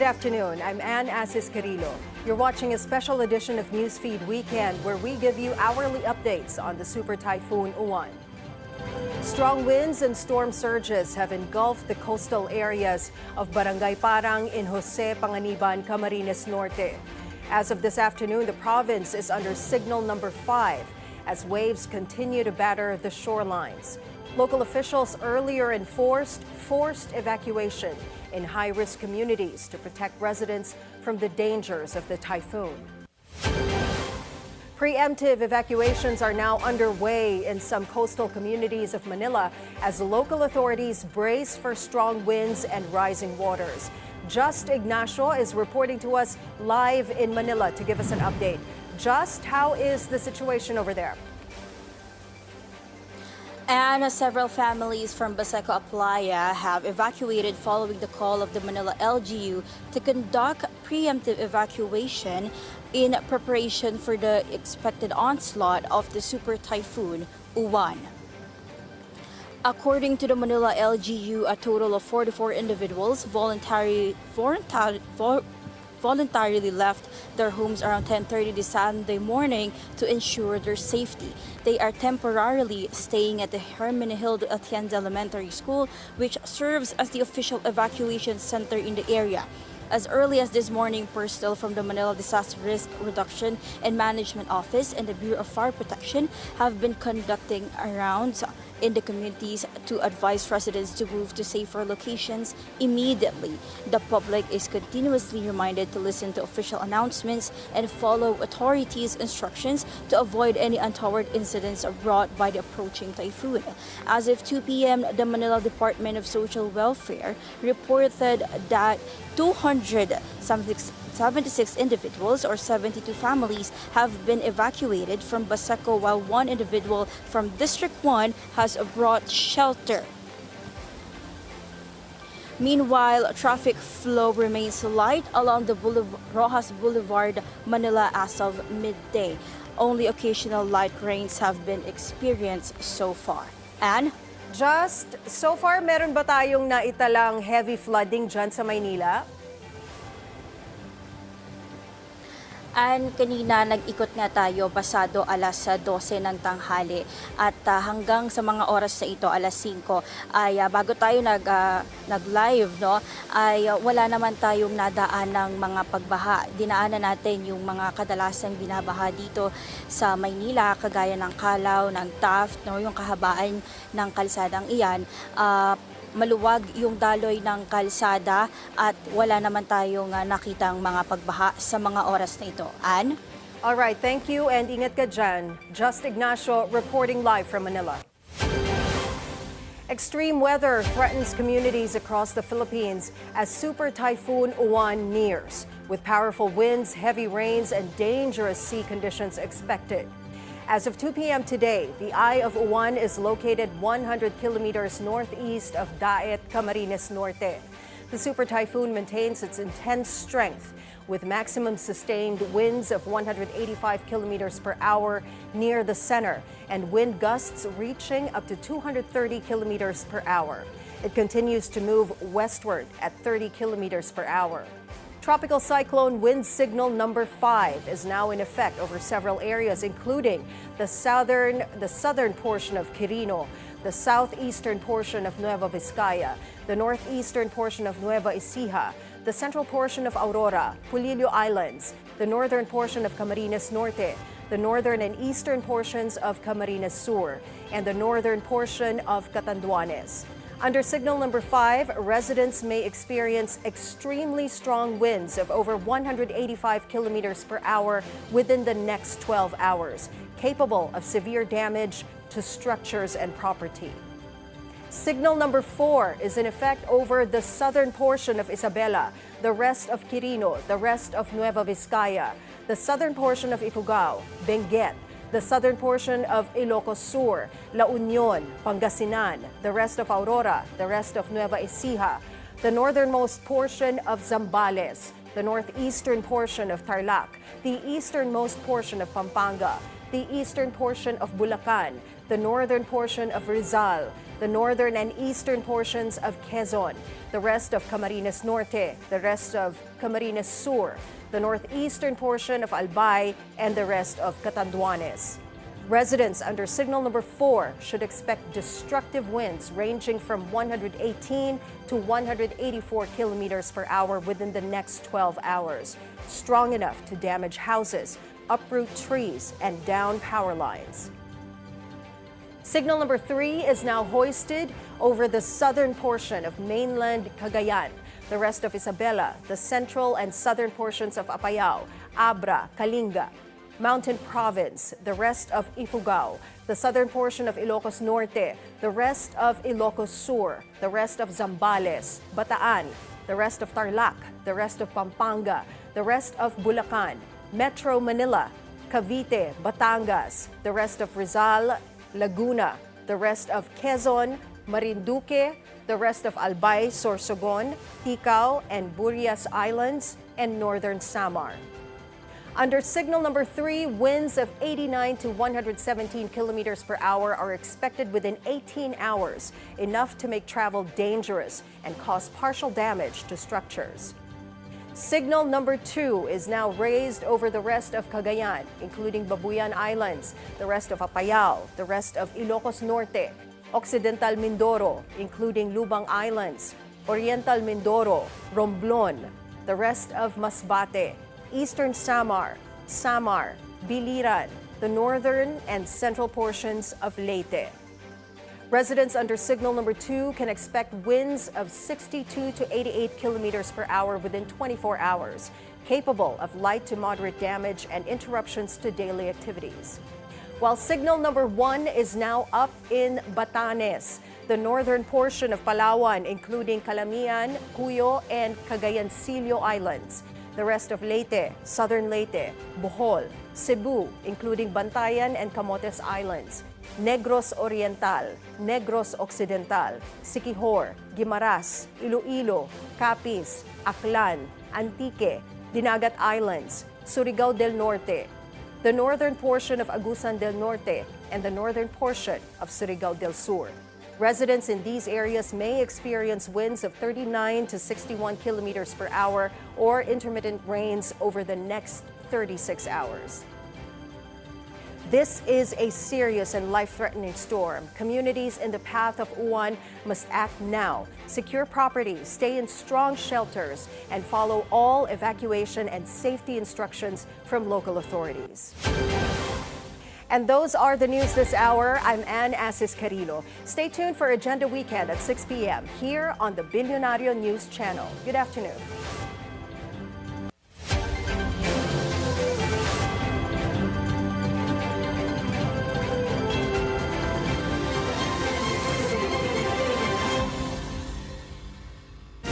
Good afternoon. I'm Anne Asis-Carilo. You're watching a special edition of Newsfeed Weekend where we give you hourly updates on the super typhoon Uwan. Strong winds and storm surges have engulfed the coastal areas of Barangay Parang in Jose Panganiban, Camarines Norte. As of this afternoon, the province is under signal number 5 as waves continue to batter the shorelines. Local officials earlier enforced forced evacuation in high-risk communities to protect residents from the dangers of the typhoon. Preemptive evacuations are now underway in some coastal communities of Manila as local authorities brace for strong winds and rising waters. Just Ignacio is reporting to us live in Manila to give us an update. Just, how is the situation over there? And several families from Baseco Aplaya have evacuated following the call of the Manila LGU to conduct preemptive evacuation in preparation for the expected onslaught of the super typhoon Uwan. According to the Manila LGU, a total of 44 individuals voluntarily left their homes around 10:30 this Sunday morning to ensure their safety. They are temporarily staying at the Hermenegildo Atienza Elementary School, which serves as the official evacuation center in the area. As early as this morning, personnel from the Manila Disaster Risk Reduction and Management Office and the Bureau of Fire Protection have been conducting rounds in the communities to advise residents to move to safer locations immediately. The public is continuously reminded to listen to official announcements and follow authorities' instructions to avoid any untoward incidents brought by the approaching typhoon. As of 2 p.m., the Manila Department of Social Welfare reported that 276 individuals or 72 families have been evacuated from Baseco, while one individual from District 1 has brought shelter. Meanwhile, traffic flow remains light along the Rojas Boulevard, Manila as of midday. Only occasional light rains have been experienced so far. And Just, so far, meron ba tayong naitalang heavy flooding dyan sa Maynila? And kanina nag-ikot nga tayo pasado alas 12 ng tanghali at hanggang sa mga oras na ito alas 5 ay bago tayo nag-live ay wala naman tayong nadaan ng mga pagbaha. Dinaanan natin yung mga kadalasang binabaha dito sa Maynila kagaya ng Calao, ng Taft, yung kahabaan ng kalsadang iyan. Maluwag yung daloy ng kalsada at wala naman tayong nakitang mga pagbaha sa mga oras na ito. Ann? All right, thank you and ingat ka dyan. Just Ignacio reporting live from Manila. Extreme weather threatens communities across the Philippines as Super Typhoon Uwan nears, with powerful winds, heavy rains, and dangerous sea conditions expected. As of 2 p.m. today, the eye of Uwan is located 100 kilometers northeast of Daet, Camarines Norte. The super typhoon maintains its intense strength with maximum sustained winds of 185 kilometers per hour near the center and wind gusts reaching up to 230 kilometers per hour. It continues to move westward at 30 kilometers per hour. Tropical cyclone wind signal number 5 is now in effect over several areas, including the southern portion of Quirino, the southeastern portion of Nueva Vizcaya, the northeastern portion of Nueva Ecija, the central portion of Aurora, Pulillo Islands, the northern portion of Camarines Norte, the northern and eastern portions of Camarines Sur, and the northern portion of Catanduanes. Under signal number 5, residents may experience extremely strong winds of over 185 kilometers per hour within the next 12 hours, capable of severe damage to structures and property. Signal number 4 is in effect over the southern portion of Isabela, the rest of Quirino, the rest of Nueva Vizcaya, the southern portion of Ifugao, Benguet, the southern portion of Ilocos Sur, La Union, Pangasinan, the rest of Aurora, the rest of Nueva Ecija, the northernmost portion of Zambales, the northeastern portion of Tarlac, the easternmost portion of Pampanga, the eastern portion of Bulacan, the northern portion of Rizal, the northern and eastern portions of Quezon, the rest of Camarines Norte, the rest of Camarines Sur, the northeastern portion of Albay, and the rest of Catanduanes. Residents under Signal number 4 should expect destructive winds ranging from 118 to 184 kilometers per hour within the next 12 hours, strong enough to damage houses, uproot trees, and down power lines. Signal number 3 is now hoisted over the southern portion of mainland Cagayan, the rest of Isabela, the central and southern portions of Apayao, Abra, Kalinga, Mountain Province, the rest of Ifugao, the southern portion of Ilocos Norte, the rest of Ilocos Sur, the rest of Zambales, Bataan, the rest of Tarlac, the rest of Pampanga, the rest of Bulacan, Metro Manila, Cavite, Batangas, the rest of Rizal, Laguna, the rest of Quezon, Marinduque, the rest of Albay, Sorsogon, Ticao, and Burias Islands, and northern Samar. Under Signal number 3, winds of 89 to 117 kilometers per hour are expected within 18 hours, enough to make travel dangerous and cause partial damage to structures. Signal number 2 is now raised over the rest of Cagayan, including Babuyan Islands, the rest of Apayao, the rest of Ilocos Norte, Occidental Mindoro, including Lubang Islands, Oriental Mindoro, Romblon, the rest of Masbate, Eastern Samar, Biliran, the northern and central portions of Leyte. Residents under Signal number 2 can expect winds of 62 to 88 kilometers per hour within 24 hours, capable of light to moderate damage and interruptions to daily activities. While Signal number 1 is now up in Batanes, the northern portion of Palawan, including Calamian, Cuyo, and Cagayancillo Islands, the rest of Leyte, southern Leyte, Bohol, Cebu, including Bantayan and Camotes Islands, Negros Oriental, Negros Occidental, Siquijor, Guimaras, Iloilo, Capiz, Aklan, Antique, Dinagat Islands, Surigao del Norte, the northern portion of Agusan del Norte, and the northern portion of Surigao del Sur. Residents in these areas may experience winds of 39 to 61 kilometers per hour or intermittent rains over the next 36 hours. This is a serious and life-threatening storm. Communities in the path of Uwan must act now, secure property, stay in strong shelters, and follow all evacuation and safety instructions from local authorities. And those are the news this hour. I'm Anne Asis-Carilo. Stay tuned for Agenda Weekend at 6 p.m. here on the Bilyonaryo News Channel. Good afternoon.